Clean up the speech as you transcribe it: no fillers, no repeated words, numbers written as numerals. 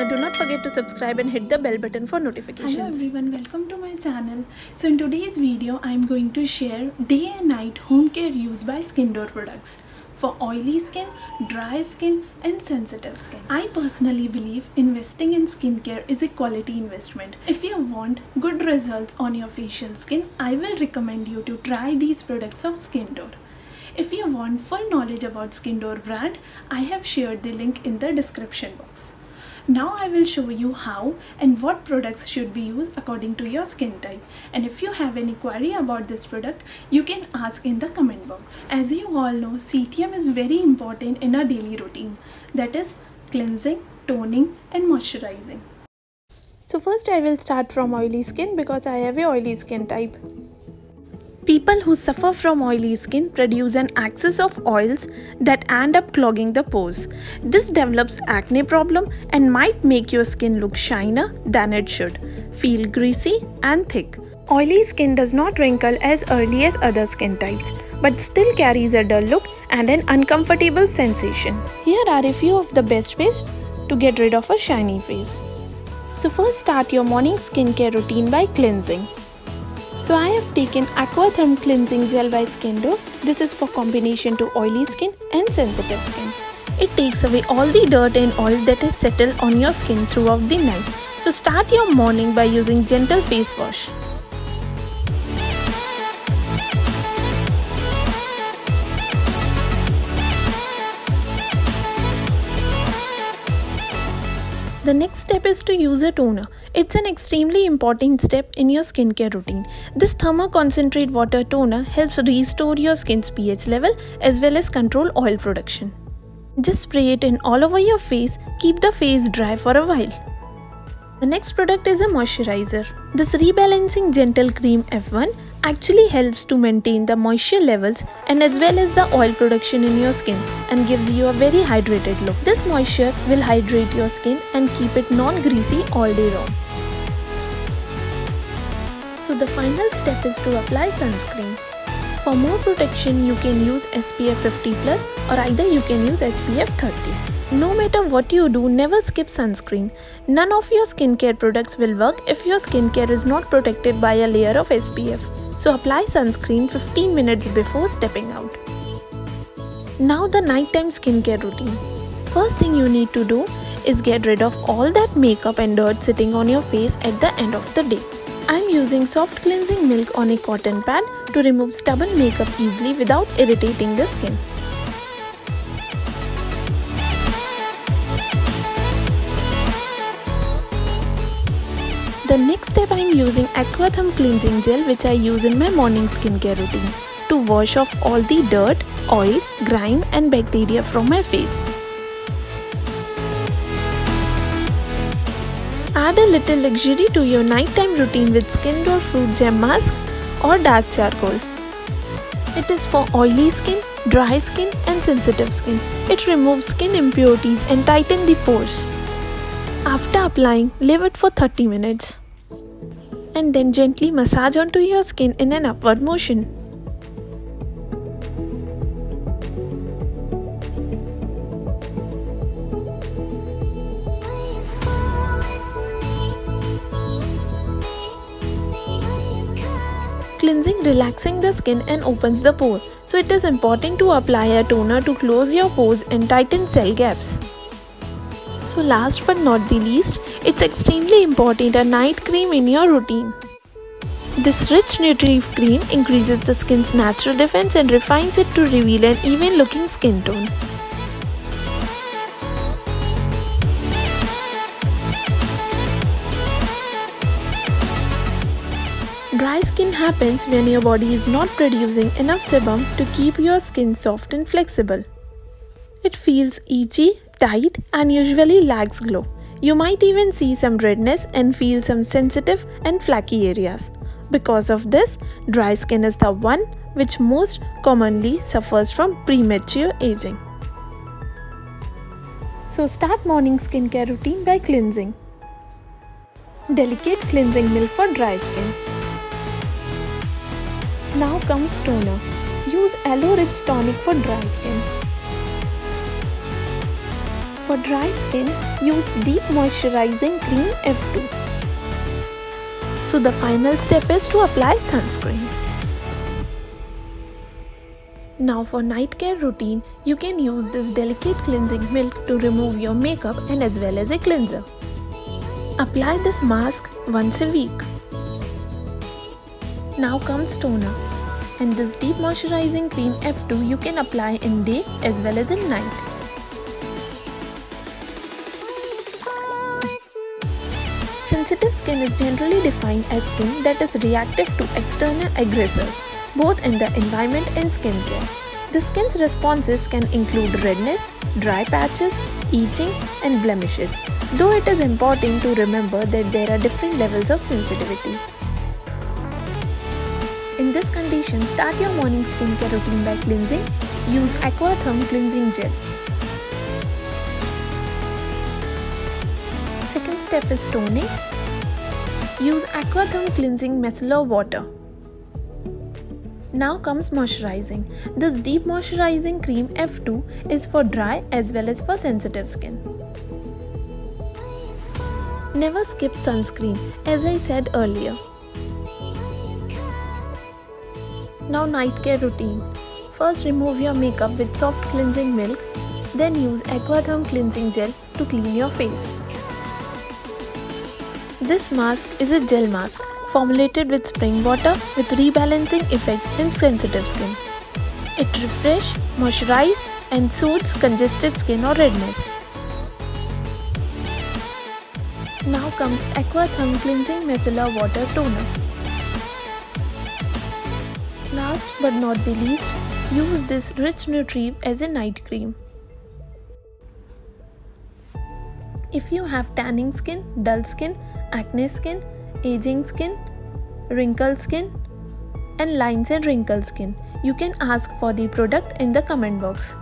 do not forget to subscribe and hit the bell button for notifications. Hello everyone, welcome to my channel. So in today's video, I am going to share day and night home care use by Skindor products for oily skin, dry skin and sensitive skin. I personally believe investing in skincare is a quality investment. If you want good results on your facial skin, I will recommend you to try these products of Skindor. If you want full knowledge about Skindor brand, I have shared the link in the description box. Now I will show you how and what products should be used according to your skin type. And if you have any query about this product, you can ask in the comment box. As you all know, CTM is very important in our daily routine. That is cleansing, toning and moisturizing. So first I will start from oily skin because I have a oily skin type. People who suffer from oily skin produce an excess of oils that end up clogging the pores. This develops acne problem and might make your skin look shinier than it should, feel greasy and thick. Oily skin does not wrinkle as early as other skin types, but still carries a dull look and an uncomfortable sensation. Here are a few of the best ways to get rid of a shiny face. So first, start your morning skincare routine by cleansing. So I have taken Aquatherm Cleansing Gel by Skindor. This is for combination to oily skin and sensitive skin. It takes away all the dirt and oil that is settled on your skin throughout the night. So start your morning by using gentle face wash. The next step is to use a toner. It's an extremely important step in your skincare routine. This thermoconcentrate water toner helps restore your skin's pH level as well as control oil production. Just spray it in all over your face, keep the face dry for a while. The next product is a moisturizer. This rebalancing gentle cream F1 actually helps to maintain the moisture levels and as well as the oil production in your skin and gives you a very hydrated look. This moisture will hydrate your skin and keep it non-greasy all day long. So the final step is to apply sunscreen. For more protection, you can use SPF 50+ or either you can use SPF 30. No matter what you do, never skip sunscreen. None of your skincare products will work if your skincare is not protected by a layer of SPF. So apply sunscreen 15 minutes before stepping out. Now the nighttime skincare routine. First thing you need to do is get rid of all that makeup and dirt sitting on your face at the end of the day. I am using soft cleansing milk on a cotton pad to remove stubborn makeup easily without irritating the skin. The next step I am using Aquatherm Cleansing Gel, which I use in my morning skincare routine to wash off all the dirt, oil, grime and bacteria from my face. Add a little luxury to your nighttime routine with Skindor Fruit Gem Mask or Dark Charcoal. It is for oily skin, dry skin and sensitive skin. It removes skin impurities and tightens the pores. After applying, leave it for 30 minutes. And then gently massage onto your skin in an upward motion. Cleansing, relaxing the skin and opens the pore. So it is important to apply a toner to close your pores and tighten cell gaps. So last but not the least, it's extremely important a night cream in your routine. This rich Nutritive cream increases the skin's natural defense and refines it to reveal an even looking skin tone. Dry skin happens when your body is not producing enough sebum to keep your skin soft and flexible. It feels itchy, tight and usually lacks glow. You might even see some redness and feel some sensitive and flaky areas. Because of this, dry skin is the one which most commonly suffers from premature aging. So start morning skincare routine by cleansing. Delicate cleansing milk for dry skin. Now comes toner. Use aloe rich tonic for dry skin. For dry skin, use Deep Moisturizing Cream F2. So the final step is to apply sunscreen. Now for night care routine, you can use this delicate cleansing milk to remove your makeup and as well as a cleanser. Apply this mask once a week. Now comes toner, and this Deep Moisturizing Cream F2 you can apply in day as well as in night. Sensitive skin is generally defined as skin that is reactive to external aggressors, both in the environment and skincare. The skin's responses can include redness, dry patches, itching, and blemishes, though it is important to remember that there are different levels of sensitivity. In this condition, start your morning skincare routine by cleansing. Use Aquatherm Cleansing Gel. Second step is toning. Use Aquatherm Cleansing Micellar Water. Now comes moisturizing. This Deep Moisturizing Cream F2 is for dry as well as for sensitive skin. Never skip sunscreen, as I said earlier. Now night care routine. First remove your makeup with soft cleansing milk, then use Aquatherm Cleansing Gel to clean your face. This mask is a gel mask formulated with spring water with rebalancing effects in sensitive skin. It refreshes, moisturizes and soothes congested skin or redness. Now comes Aquatherm Cleansing Micellar Water Toner. Last but not the least, use this Rich Nutrive as a night cream. If you have tanning skin, dull skin, acne skin, aging skin, wrinkled skin, and lines and wrinkle skin, you can ask for the product in the comment box.